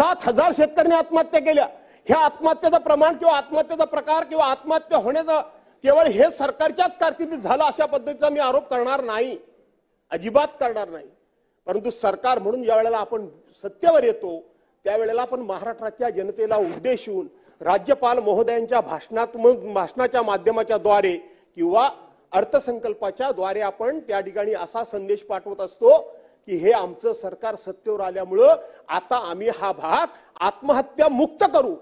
7,000 शेतकऱ्यांनी आत्महत्या केल्या। ह्या आत्महत्येचं प्रमाण किंवा आत्महत्येचा प्रकार किंवा आत्महत्या होण्याचं केवळ हे सरकारच्याच कारकिर्दीत झालं अशा पद्धतीचा मी आरोप करणार नाही, अजिबात करणार नाही। परंतु सरकार म्हणून ज्या वेळेला आपण सत्तेवर येतो त्यावेळेला आपण महाराष्ट्राच्या जनतेला उद्देशून राज्यपाल महोदयांच्या भाषणाच्या माध्यमाच्या द्वारे किंवा अर्थसंकल्पाच्या द्वारे आपण त्या ठिकाणी असा संदेश पाठवत असतो की हे आमचं सरकार सत्तेवर आल्यामुळं आता आम्ही हा भाग आत्महत्या मुक्त करू।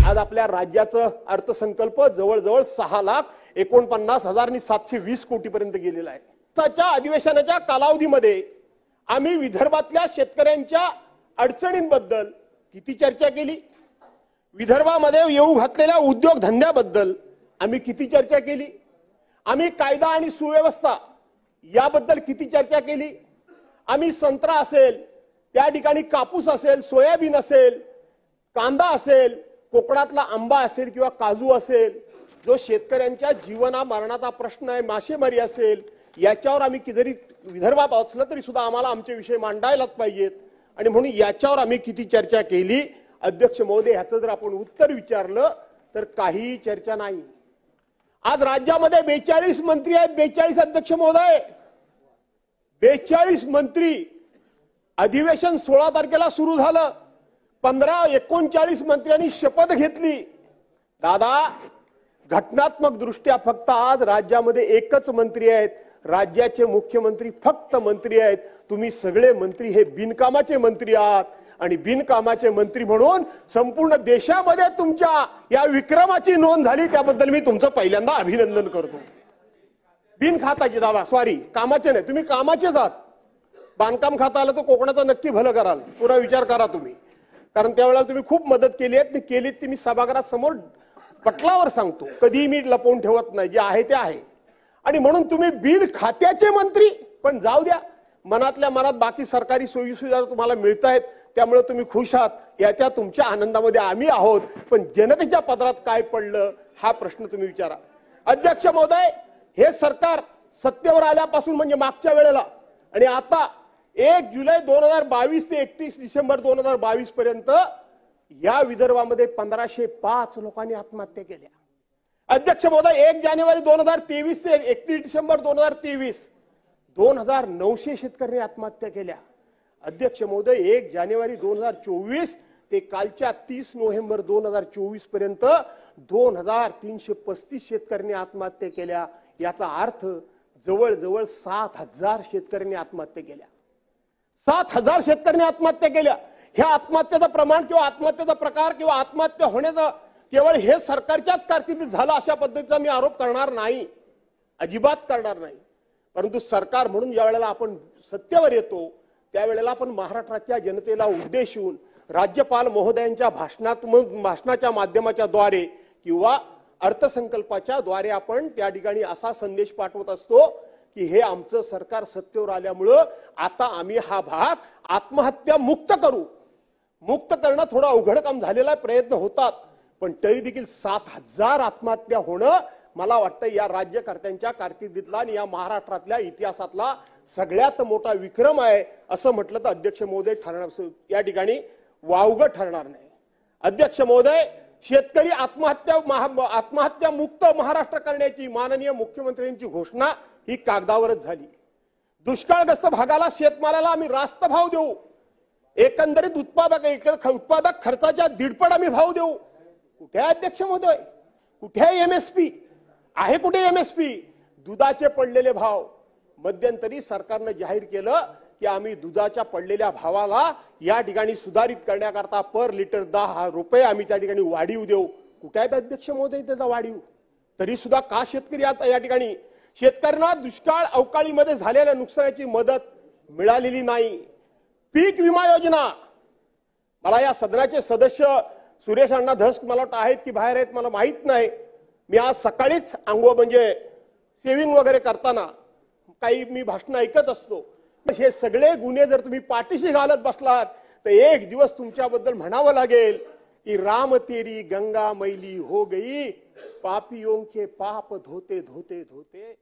आज आपल्या राज्याचं अर्थसंकल्प जवळजवळ 6,49,720 कोटीपर्यंत गेलेला आहे। त्याच्या अधिवेशनाच्या कालावधीमध्ये आम्ही विदर्भातल्या शेतकऱ्यांच्या अडचणींबद्दल किती चर्चा केली, विदर्भामध्ये येऊ घातलेल्या उद्योग धंद्याबद्दल आम्ही किती चर्चा केली, आम्ही कायदा आणि सुव्यवस्था याबद्दल किती चर्चा केली, आम्ही संत्रा असेल त्या ठिकाणी कापूस असेल सोयाबीन असेल कांदा असेल कोकणातला आंबा असेल किंवा काजू असेल जो शेतकऱ्यांच्या जीवना मरणाचा प्रश्न आहे मासेमारी असेल याच्यावर आम्ही जरी विदर्भात असलं तरी सुद्धा आम्हाला आमचे विषय मांडायलाच पाहिजेत आणि म्हणून याच्यावर आम्ही किती चर्चा केली। अध्यक्ष महोदय ह्याचं जर आपण उत्तर विचारलं तर काही चर्चा नाही। आज राज्यामध्ये 42 मंत्री आहेत, 42 अध्यक्ष महोदय 42 मंत्री। अधिवेशन 16 तारखेला सुरू झालं, 39 मंत्र्यांनी शपथ घेतली। दादा घटनात्मक दृष्ट्या फक्त आज राज्यामध्ये एकच मंत्री आहेत, राज्याचे मुख्यमंत्री फक्त मंत्री आहेत। तुम्ही सगळे मंत्री हे बिनकामाचे मंत्री आहात आणि बिनकामाचे मंत्री म्हणून संपूर्ण देशामध्ये तुमच्या या विक्रमाची नोंद झाली त्याबद्दल मी तुमचं पहिल्यांदा अभिनंदन करतो। बिनखाताचे दादा सॉरी कामाचे नाही, तुम्ही कामाचेच आहात। बांधकाम खाता आलं तर कोकणाचं नक्की भलं कराल, पुरा विचार करा तुम्ही, कारण त्यावेळेला तुम्ही खूप मदत केली आहे, केली ती मी सभागृहात समोर पटलावर सांगतो, कधी मी लपवून ठेवत नाही, जे आहे ते आहे। आणि म्हणून तुम्ही बिन खात्याचे मंत्री, पण जाऊ द्या मनातल्या मनात बाकी सरकारी सोयी सुविधा तुम्हाला मिळत आहेत त्यामुळे तुम्ही खुश आहात, याच्या तुमच्या आनंदामध्ये आम्ही आहोत। पण जनतेच्या पदरात काय पडलं हा प्रश्न तुम्ही विचारा। अध्यक्ष महोदय हे सरकार सत्तेवर आल्यापासून म्हणजे मागच्या वेळेला आणि आता 1 जुलै 2022 ते 31 डिसेंबर 2022 पर्यंत या विदर्भामध्ये 1505 लोकांनी आत्महत्या केल्या। अध्यक्ष महोदय 1 जानेवारी 2023 ते 31 डिसेंबर 2023 2900 शेतकऱ्यांनी आत्महत्या केल्या। अध्यक्ष महोदय 1 जानेवारी 2024 ते कालच्या 30 नोव्हेंबर 2024 पर्यंत 2335 शेतकऱ्यांनी आत्महत्या केल्या। याचा अर्थ जवळजवळ 7,000 शेतकऱ्यांनी आत्महत्या केल्या। 7,000 शेतकऱ्यांनी आत्महत्या केल्या। ह्या आत्महत्येचं प्रमाण किंवा आत्महत्येचा प्रकार किंवा आत्महत्या होण्याचं केवळ हे सरकारच्याच कारकिर्दीत झालं अशा पद्धतीचा मी आरोप करणार नाही, अजिबात करणार नाही। परंतु सरकार म्हणून ज्या वेळेला आपण सत्तेवर येतो त्यावेळेला आपण महाराष्ट्राच्या जनतेला उद्देशून राज्यपाल महोदयांच्या भाषणाच्या माध्यमाच्या द्वारे किंवा अर्थसंकल्पाच्या द्वारे आपण त्या ठिकाणी असा संदेश पाठवत असतो की हे आमचं सरकार सत्तेवर आल्यामुळं आता आम्ही हा भाग आत्महत्या मुक्त करू। मुक्त करणं थोडा अवघड काम झालेला आहे, प्रयत्न होतात, पण तरी देखील 7,000 आत्महत्या होणं मला वाटतं या राज्यकर्त्यांच्या कारकिर्दीतला आणि या महाराष्ट्रातल्या इतिहासातला सगळ्यात मोठा विक्रम आहे असं म्हटलं तर अध्यक्ष महोदय ठरणार या ठिकाणी वावगं ठरणार नाही। अध्यक्ष महोदय शेतकरी आत्महत्या मुक्त महाराष्ट्र करण्याची माननीय मुख्यमंत्र्यांची घोषणा ही कागदावरच झाली। दुष्काळग्रस्त भागाला शेतमालाला आम्ही रास्त भाव देऊ, एकंदरीत उत्पादक खर्चाच्या 1.5 आम्ही भाव देऊ। कुठे आहे अध्यक्ष महोदय, कुठे आहे एमएसपी आहे, कुठे एमएसपी? दुधाचे पडलेले भाव मध्यंतरी सरकारने जाहीर केलं की आम्ही दुधाच्या पडलेल्या भावाला या ठिकाणी सुधारित करण्याकरता पर लिटर 10 रुपये आम्ही त्या ठिकाणी वाढीव देऊ। कुठे आहेत अध्यक्ष महोदय त्याचा वाढीव? तरी सुद्धा का शेतकरी आता या ठिकाणी शेतकऱ्यांना दुष्काळ अवकाळीमध्ये झालेल्या नुकसानाची मदत मिळालेली नाही। पीक विमा योजना, मला या सदनाचे सदस्य सुरेश अण्णा धस मला वाटतं आहेत की बाहेर आहेत मला माहित नाही, मी आज सकाळीच म्हणजे सेविंग वगैरे करताना काही मी भाषण ऐकत असतो। हे सगळे गुन्हे जर तुम्ही पाठीशी घालत बसलात तर एक दिवस तुमच्याबद्दल म्हणावं लागेल की राम तेरी गंगा मैली हो गई, पापियों के पाप धोते धोते धोते।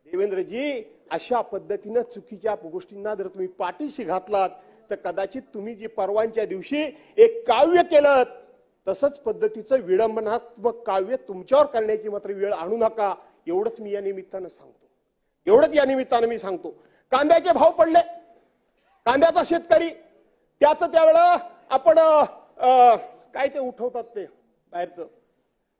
देवेंद्रजी अशा पद्धतीने चुकीच्या गोष्टींना जर तुम्ही पाठीशी घातलात तर कदाचित तुम्ही जी परवांच्या दिवशी एक काव्य केलं तसंच पद्धतीचं विडंबनात्मक काव्य तुमच्यावर करण्याची मात्र वेळ आणू नका, एवढंच मी या निमित्तानं सांगतो। एवढंच या निमित्तानं मी सांगतो। कांद्याचे भाव पडले, कांद्याचा शेतकरी त्याचं त्यावेळेला आपण काय ते उठवतात ते बाहेरचं,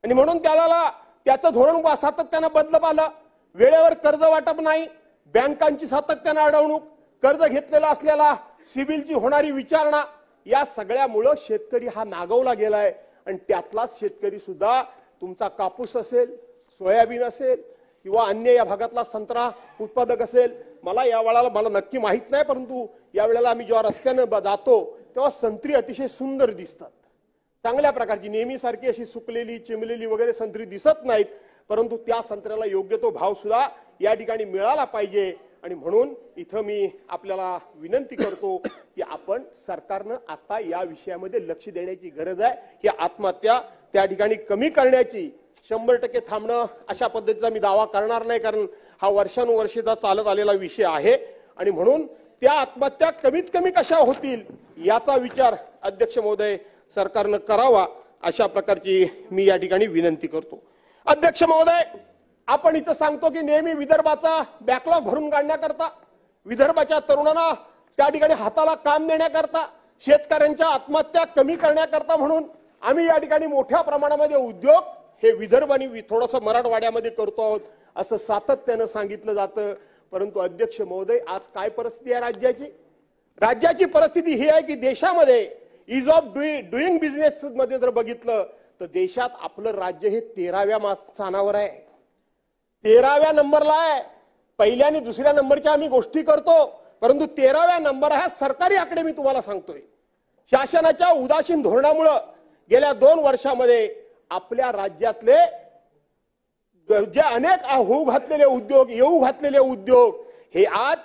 आणि म्हणून त्याचं धोरण सातत्यानं बदलत आलं। वेळेवर कर्ज वाटप नाही, बँकांची सातत्यानं अडवणूक, कर्ज घेतलेला असलेला सिबिलची होणारी विचारणा, या सगळ्यामुळे शेतकरी हा नागवला गेलाय। आणि त्यातलाच शेतकरी सुद्धा तुमचा कापूस असेल, सोयाबीन असेल किंवा अन्य या भागातला संत्रा उत्पादक असेल, मला या वेळेला मला नक्की माहित नाही, परंतु या वेळेला आम्ही जेव्हा रस्त्यानं जातो तेव्हा संत्री अतिशय सुंदर दिसतात, चांगल्या प्रकारची, नेहमीसारखी अशी सुकलेली चिमलेली वगैरे संत्री दिसत नाहीत, परंतु त्या संत्र्याला योग्य तो भाव सुद्धा या ठिकाणी मिळाला पाहिजे। आणि म्हणून इथं मी आपल्याला विनंती करतो की आपण सरकारनं आता या विषयामध्ये लक्ष देण्याची गरज आहे। ही आत्महत्या त्या ठिकाणी कमी करण्याची 100% थांबणं अशा पद्धतीचा मी दावा करणार नाही, कारण हा वर्षानुवर्षीचा चालत आलेला विषय आहे। आणि म्हणून त्या आत्महत्या कमीत कमी कशा होतील याचा विचार अध्यक्ष महोदय सरकारनं करावा, अशा प्रकारची मी या ठिकाणी विनंती करतो। अध्यक्ष महोदय, आपण इथं सांगतो की नेहमी विदर्भाचा बॅकलॉग भरून काढण्याकरता, विदर्भाच्या तरुणांना त्या ठिकाणी हाताला काम देण्याकरता, शेतकऱ्यांच्या आत्महत्या कमी करण्याकरता म्हणून आम्ही या ठिकाणी मोठ्या प्रमाणामध्ये उद्योग हे विदर्भ आणि थोडंसं मराठवाड्यामध्ये करतो आहोत असं सातत्यानं सांगितलं जातं। परंतु अध्यक्ष महोदय, आज काय परिस्थिती आहे राज्याची? राज्याची परिस्थिती ही आहे की देशामध्ये इज ऑफ डुईंग बिझनेस मध्ये जर बघितलं तर देशात आपलं राज्य हे 13व्या स्थानावर आहे, 13व्या नंबरला आहे। पहिल्या आणि दुसऱ्या नंबरच्या आम्ही गोष्टी करतो, परंतु 13व्या नंबर हा सरकारी आकडे मी तुम्हाला सांगतोय। शासनाच्या उदासीन धोरणामुळे गेल्या 2 वर्षामध्ये आपल्या राज्यातले जे अनेक होऊ घातलेले उद्योग, येऊ घातलेले उद्योग हे आज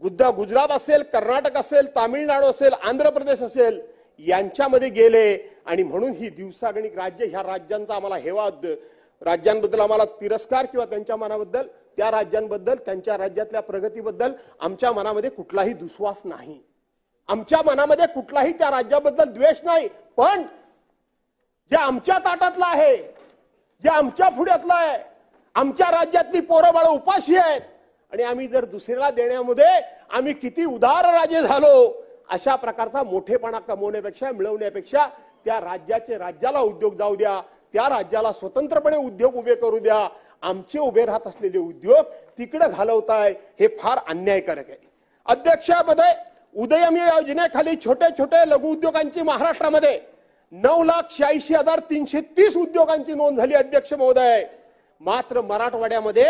गुजरात असेल, कर्नाटक असेल, तामिळनाडू असेल, आंध्र प्रदेश असेल यांच्यामध्ये गेले। आणि म्हणून ही दिवसागणिक राज्य, ह्या राज्यांचा आम्हाला हेवा, राज्यांबद्दल आम्हाला तिरस्कार किंवा त्यांच्या मनाबद्दल, त्या राज्यांबद्दल, त्यांच्या राज्यातल्या प्रगतीबद्दल आमच्या मनामध्ये कुठलाही दुस्वास नाही, आमच्या मनामध्ये कुठलाही त्या राज्याबद्दल द्वेष नाही। पण जे आमच्या ताटातलं आहे, जे आमच्या पुढ्यातलं आहे, आमच्या राज्यातली पोरं बाळ उपाशी आहेत, आणि आम्ही जर दुसऱ्याला देण्यामध्ये आम्ही किती उदार राजे झालो, अशा प्रकारचा मोठेपणा कमवण्यापेक्षा, मिळवण्यापेक्षा त्या राज्याला उद्योग जाऊ द्या, त्या राज्याला स्वतंत्रपणे उद्योग उभे करू द्या। आमचे उभे राहत असलेले उद्योग तिकडे घालवताय, हे फार अन्यायकारक आहे। अध्यक्षामध्ये उदयम या योजनेखाली छोटे छोटे लघु उद्योगांची महाराष्ट्रामध्ये 9,86,330 उद्योगांची नोंद झाली अध्यक्ष महोदय। मात्र मराठवाड्यामध्ये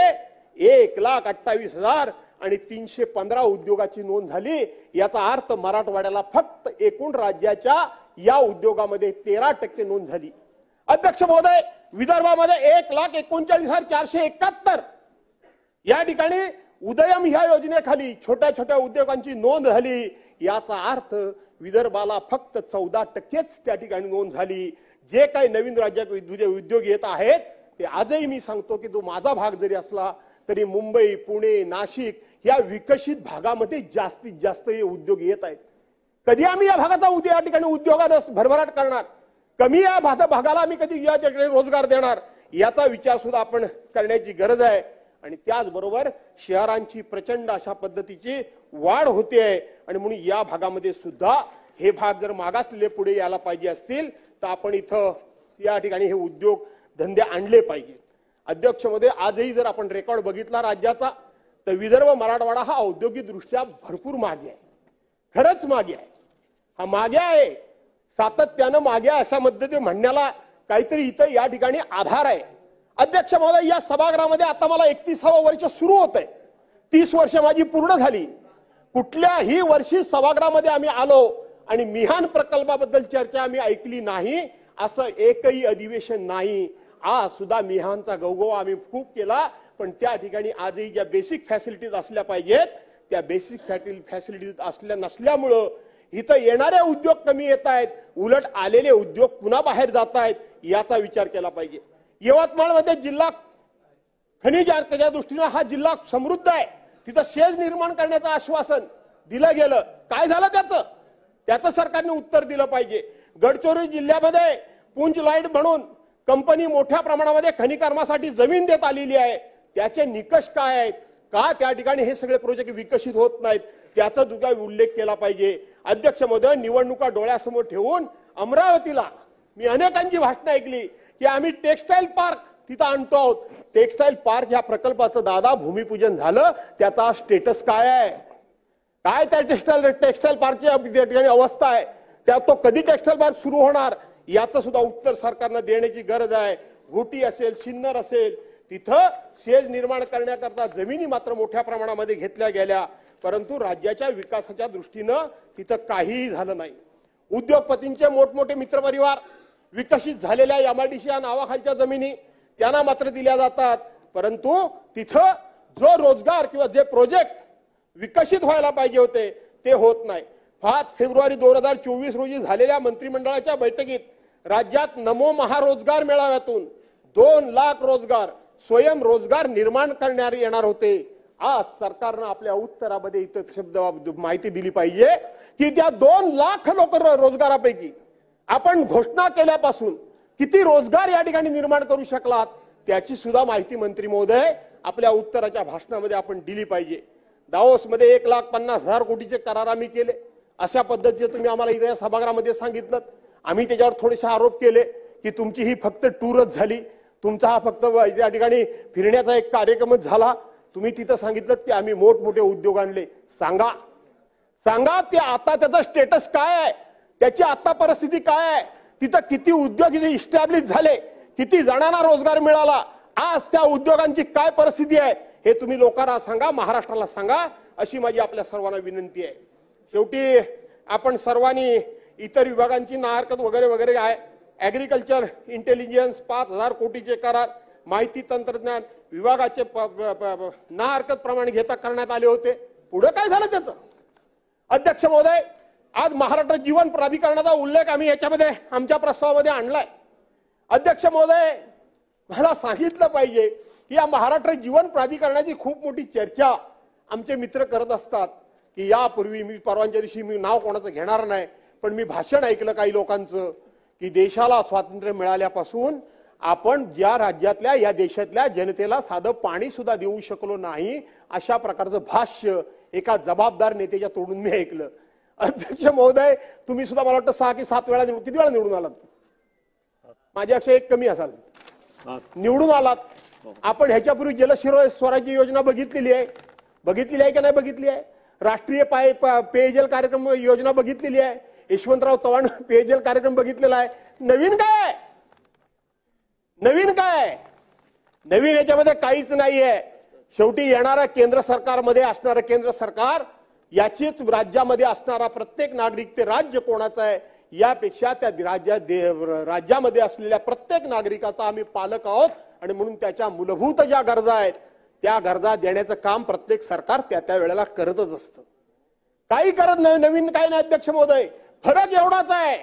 1,28,000 आणि 315 उद्योगाची नोंद झाली। याचा अर्थ मराठवाड्याला फक्त एकूण राज्याच्या या उद्योगामध्ये 13% नोंद झाली। अध्यक्ष महोदय, विदर्भामध्ये 1,39,471 या ठिकाणी उदयम ह्या योजनेखाली छोट्या छोट्या उद्योगांची नोंद झाली। याचा अर्थ विदर्भाला फक्त 14%च त्या ठिकाणी नोंद झाली। जे काही नवीन राज्यात उद्योग येत आहेत ते आजही मी सांगतो की तो माझा भाग जरी असला तरी मुंबई, पुणे, नाशिक या विकसित भागामध्ये जास्तीत जास्त हे उद्योग येत आहेत। कधी आम्ही या भागाचा या ठिकाणी उद्योगात भरभराट करणार, कमी या भागाला आम्ही कधी या ठिकाणी रोजगार देणार, याचा विचार सुद्धा आपण करण्याची गरज आहे। आणि त्याचबरोबर शहरांची प्रचंड अशा पद्धतीची वाढ होते आहे, आणि म्हणून या भागामध्ये सुद्धा हे भाग जर मागासलेले पुढे यायला पाहिजे असतील तर आपण इथं या ठिकाणी हे उद्योग धंदे आणले पाहिजे। अध्यक्ष महोदय, आजही जर आपण रेकॉर्ड बघितला राज्याचा तर विदर्भ मराठवाडा हा औद्योगिक दृष्ट्या भरपूर मागे आहे, खरंच मागे आहे, हा मागे आहे, सातत्यानं मागे आहे अशा पद्धतीने म्हणण्याला काहीतरी इथं या ठिकाणी आधार आहे। अध्यक्ष महोदय, या सभागृहामध्ये आता मला 31वं वर्ष सुरू होत आहे, 30 वर्ष माझी पूर्ण झाली। कुठल्याही वर्षी सभागृहामध्ये आम्ही आलो आणि मिहान प्रकल्पाबद्दल चर्चा आम्ही ऐकली नाही असं एकही अधिवेशन नाही। आज सुद्धा मिहानचा गवगवा आम्ही खूप केला, पण त्या ठिकाणी आजही ज्या बेसिक फॅसिलिटीज असल्या पाहिजेत त्या बेसिक फॅसिलिटीज असल्या नसल्यामुळं इथं येणारे उद्योग कमी येत आहेत, उलट आलेले उद्योग पुन्हा बाहेर जात आहेत, याचा विचार केला पाहिजे। यवतमाळमध्ये जिल्हा खनिज अर्जाच्या दृष्टीने हा जिल्हा समृद्ध आहे, तिथं शेज निर्माण करण्याचं आश्वासन दिलं गेलं, काय झालं त्याचं? त्याचं सरकारने उत्तर दिलं पाहिजे। गडचिरोली जिल्ह्यामध्ये पुंज लाईट म्हणून कंपनी मोठ्या प्रमाणामध्ये खनिकर्मासाठी जमीन देत आलेली आहे, त्याचे निकष काय आहेत, का त्या ठिकाणी हे सगळे प्रोजेक्ट विकसित होत नाहीत, त्याचा दुसरा उल्लेख केला पाहिजे। अध्यक्ष महोदय, निवडणुका डोळ्यासमोर ठेवून अमरावतीला मी अनेकांची भाषणं ऐकली की आम्ही टेक्सटाईल पार्क तिथं आणतो आहोत। टेक्सटाईल पार्क या प्रकल्पाचं दादा भूमिपूजन झालं, त्याचा स्टेटस काय आहे, काय त्या टेक्सटाईल पार्कची अवस्था आहे, त्या तो कधी टेक्सटाईल पार्क सुरू होणार याचं सुद्धा उत्तर सरकारनं देण्याची गरज आहे। घोटी असेल, सिन्नर असेल, तिथं शेज निर्माण करण्याकरता जमिनी मात्र मोठ्या प्रमाणामध्ये घेतल्या गेल्या, परंतु राज्याच्या विकासाच्या दृष्टीनं तिथं काहीही झालं नाही। उद्योगपतींचे मोठमोठे मित्रपरिवार विकसित झालेल्या एमआयडीसी या नावाखालच्या जमिनी त्यांना मात्र दिल्या जातात, परंतु तिथं जो रोजगार किंवा जे प्रोजेक्ट विकसित व्हायला पाहिजे होते ते होत नाही। 5 फेब्रुवारी 2024 रोजी झालेल्या मंत्रिमंडळाच्या बैठकीत राज्यात नमो महारोजगार मेळाव्यातून 2 लाख रोजगार स्वयंरोजगार निर्माण करण्यात येणार होते। आज सरकारनं आपल्या उत्तरामध्ये इथं शब्द माहिती दिली पाहिजे की त्या 2 लाख रोजगारापैकी आपण घोषणा केल्यापासून किती रोजगार या ठिकाणी निर्माण करू शकलात त्याची सुद्धा माहिती मंत्री महोदय आपल्या उत्तराच्या भाषणामध्ये आपण दिली पाहिजे। दावोसमध्ये 1,50,000 कोटीचे करार आम्ही केले, अशा पद्धतीचे तुम्ही आम्हाला इथे या सभागृहामध्ये सांगितलं। आम्ही त्याच्यावर थोडेसे आरोप केले की तुमची ही फक्त टूरच झाली, तुमचा हा फक्त या ठिकाणी फिरण्याचा एक कार्यक्रमच झाला। तुम्ही तिथं सांगितलं की आम्ही मोठमोठे उद्योग आणले, सांगा ते आता त्याचा स्टेटस काय आहे, त्याची आता परिस्थिती काय आहे, तिथं किती उद्योग इथे इस्टॅब्लिश झाले, किती जणांना रोजगार मिळाला, आज त्या उद्योगांची काय परिस्थिती आहे हे तुम्ही लोकांना सांगा, महाराष्ट्राला सांगा, अशी माझी आपल्या सर्वांना विनंती आहे। शेवटी आपण सर्वांनी इतर विभागांची नाहरकत वगैरे वगैरे आहे, ऍग्रीकल्चर इंटेलिजन्स 5,000 कोटीचे करार, माहिती तंत्रज्ञान विभागाचे नाहरकत प्रमाणे घेता करण्यात आले होते, पुढे काय झालं त्याचं? अध्यक्ष महोदय, आज महाराष्ट्र जीवन प्राधिकरणाचा उल्लेख आम्ही याच्यामध्ये आमच्या प्रस्तावामध्ये आणलाय। अध्यक्ष महोदय, मला सांगितलं पाहिजे की या महाराष्ट्र जीवन प्राधिकरणाची खूप मोठी चर्चा आमचे मित्र करत असतात की यापूर्वी मी परवाच्या दिवशी मी नाव कोणाचं घेणार नाही, पण मी भाषण ऐकलं काही लोकांचं की देशाला स्वातंत्र्य मिळाल्यापासून आपण ज्या राज्यातल्या या देशातल्या जनतेला साधं पाणी सुद्धा देऊ शकलो नाही, अशा प्रकारचं भाष्य एका जबाबदार नेत्याच्या तोंडून मी ऐकलं। अध्यक्ष महोदय, तुम्ही सुद्धा मला वाटतं 6 की 7 वेळा किती वेळा निवडून आलात? माझ्यापेक्षा एक कमी असाल निवडून आलात। आपण ह्याच्यापूर्वी जलस्वराज्य योजना बघितलेली आहे की नाही बघितली आहे? राष्ट्रीय पेयजल कार्यक्रम योजना बघितलेली आहे, यशवंतराव चव्हाण पेयजल कार्यक्रम बघितलेला आहे। नवीन काय? नवीन याच्यामध्ये काहीच नाहीये। शेवटी येणाऱ्या केंद्र सरकारमध्ये असणारं केंद्र सरकार, याचीच राज्यामध्ये असणारा प्रत्येक नागरिक ते राज्य कोणाचं आहे यापेक्षा त्या राज्यामध्ये असलेल्या प्रत्येक नागरिकाचा आम्ही पालक आहोत, आणि म्हणून त्याच्या मूलभूत ज्या गरजा आहेत त्या गरजा देण्याचं काम प्रत्येक सरकार त्या वेळेला करतच असतं। काही करत नाही, नवीन काही नाही। अध्यक्ष महोदय, फरक एवढाच आहे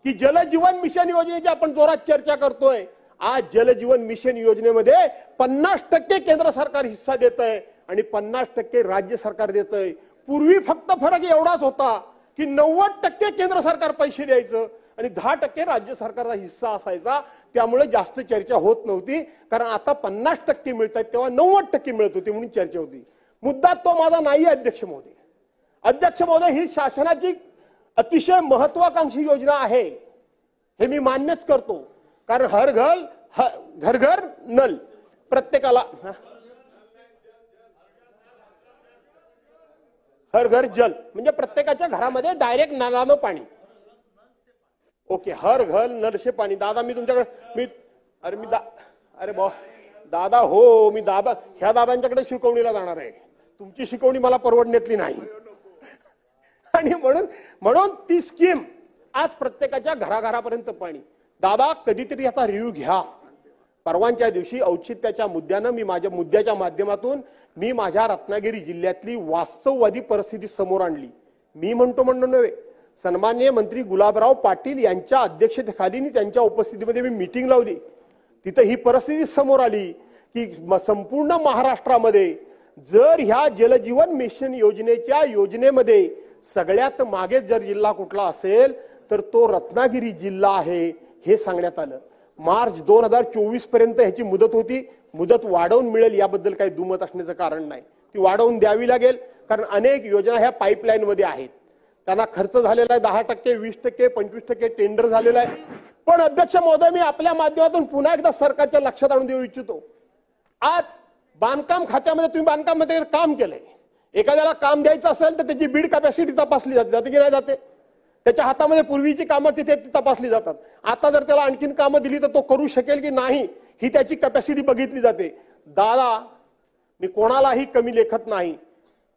की जलजीवन मिशन योजनेची आपण जोरात चर्चा करतोय। आज जलजीवन मिशन योजनेमध्ये 50% केंद्र सरकार हिस्सा देतंय आणि 50% राज्य सरकार देतंय। पूर्वी फक्त फरक एवढाच होता की 90% केंद्र सरकार पैसे द्यायचं आणि 10% राज्य सरकारचा हिस्सा असायचा, त्यामुळे जास्त चर्चा होत नव्हती, कारण आता 50% मिळतात तेव्हा 90% मिळत होते म्हणून चर्चा होती। मुद्दा तो माझा नाही अध्यक्ष महोदय। अध्यक्ष महोदय, ही शासनाची अतिशय महत्वाकांक्षी योजना आहे हे मी मान्यच करतो, कारण घर घर नल प्रत्येकाला, हर घर जल म्हणजे प्रत्येकाच्या घरामध्ये डायरेक्ट नळानं पाणी। ओके, हर घर नल से पाणी। दादा, मी तुमच्याकडे अरे दादा हो, मी ह्या दादांच्याकडे शिकवणीला जाणार आहे, तुमची शिकवणी मला परवडण्यातली नाही। आणि म्हणून ती स्कीम आज प्रत्येकाच्या घराघरापर्यंत पाणी। दादा, कधीतरी याचा रिव्ह्यू घ्या। परवांच्या दिवशी औचित्याच्या मुद्द्यानं मी माझ्या मुद्द्याच्या माध्यमातून मी माझ्या रत्नागिरी जिल्ह्यातली वास्तववादी परिस्थिती समोर आणली। मी म्हणतो नव्हे, सन्माननीय मंत्री गुलाबराव पाटील यांच्या अध्यक्षतेखाली त्यांच्या उपस्थितीमध्ये मी मीटिंग लावली, तिथे ही परिस्थिती समोर आली की संपूर्ण महाराष्ट्रामध्ये जर ह्या जलजीवन मिशन योजनेच्या योजनेमध्ये सगळ्यात मागे जर जिल्हा कुठला असेल तर तो रत्नागिरी जिल्हा आहे हे सांगण्यात आलं। मार्च 2024 पर्यंत ह्याची मुदत होती, मुदत वाढवून मिळेल याबद्दल काही दुमत असण्याचं कारण नाही, ती वाढवून द्यावी लागेल, कारण अनेक योजना ह्या पाईपलाईन मध्ये आहेत, त्यांना खर्च झालेला आहे 10%, 20%, 25% टेंडर झालेला आहे। पण अध्यक्ष महोदय, मी आपल्या माध्यमातून पुन्हा एकदा सरकारच्या लक्षात आणून देऊ इच्छितो, आज बांधकाम खात्यामध्ये तुम्ही बांधकाम मध्ये काम केलंय, एखाद्याला काम द्यायचं असेल तर त्याची बीड कॅपॅसिटी तपासली जाते की नाही जाते, त्याच्या हातामध्ये पूर्वीची कामं तिथे तपासली जातात, आता जर त्याला आणखीन कामं दिली तर तो करू शकेल की नाही ही त्याची कॅपॅसिटी बघितली जाते। दादा, मी कोणालाही कमी लेखत नाही,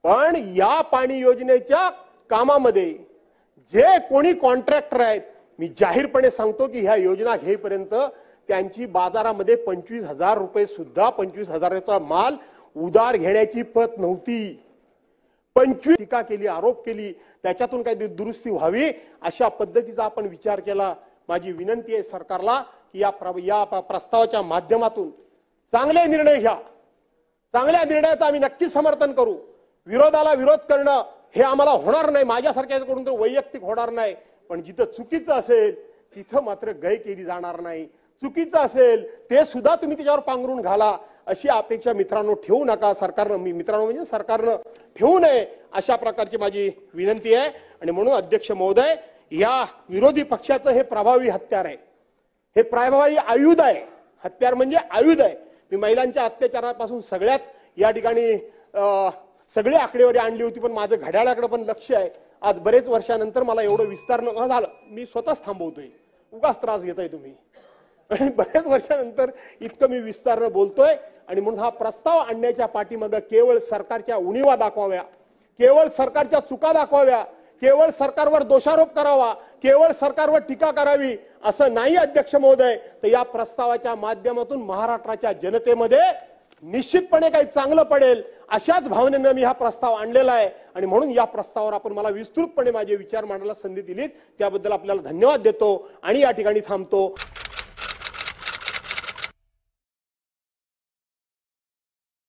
पण या पाणी योजनेच्या कामामध्ये जे कोणी कॉन्ट्रॅक्टर आहेत, मी जाहीरपणे सांगतो की ह्या योजना घेईपर्यंत त्यांची बाजारामध्ये 25,000 रुपये सुद्धा 25,000चा माल उधार घेण्याची पत नव्हती। 25 टीका केली, आरोप केली, त्याच्यातून काही दुरुस्ती व्हावी अशा पद्धतीचा आपण विचार केला। माझी विनंती आहे सरकारला की या प्रस्तावाच्या माध्यमातून चांगले निर्णय घ्या, चांगल्या निर्णयाचं आम्ही नक्की समर्थन करू। विरोधाला विरोध करणं हे आम्हाला होणार नाही, माझ्यासारख्याकडून तर वैयक्तिक होणार नाही, पण जिथं चुकीचं असेल तिथं मात्र गय केली जाणार नाही। चुकीचं असेल ते सुद्धा तुम्ही त्याच्यावर पांघरून घाला अशी अपेक्षा मित्रांनो ठेवू नका, सरकारनं मित्रांनो म्हणजे सरकारनं ठेवू नये अशा प्रकारची माझी विनंती आहे। आणि म्हणून अध्यक्ष महोदय, या विरोधी पक्षाचं हे प्रभावी हत्यार आहे, हे प्रभावी आयुध आहे, हत्यार म्हणजे आयुध आहे। मी महिलांच्या अत्याचारापासून सगळ्याच या ठिकाणी सगळी आकडेवारी आणली होती, पण माझं घड्याळाकडे पण लक्ष आहे। आज बरेच वर्षानंतर मला एवढं विस्तार झालं, मी स्वतःच थांबवतोय, उगाच त्रास घेताय तुम्ही, बरेच वर्षानंतर इतकं मी विस्तारानं बोलतोय। आणि म्हणून हा प्रस्ताव आणण्याच्या पाठीमागे केवळ सरकारच्या उणीवा दाखवाव्या, केवळ सरकारच्या चुका दाखवाव्या, केवळ सरकारवर दोषारोप करावा, केवळ सरकारवर टीका करावी असं नाही अध्यक्ष महोदय। तर या प्रस्तावाच्या माध्यमातून महाराष्ट्राच्या जनतेमध्ये निश्चितपणे काही चांगलं पडेल अशाच भावनेनं मी हा प्रस्ताव आणलेला आहे। आणि म्हणून या प्रस्तावावर आपण मला विस्तृतपणे माझे विचार मांडायला संधी दिलीत त्याबद्दल आपल्याला धन्यवाद देतो आणि या ठिकाणी थांबतो।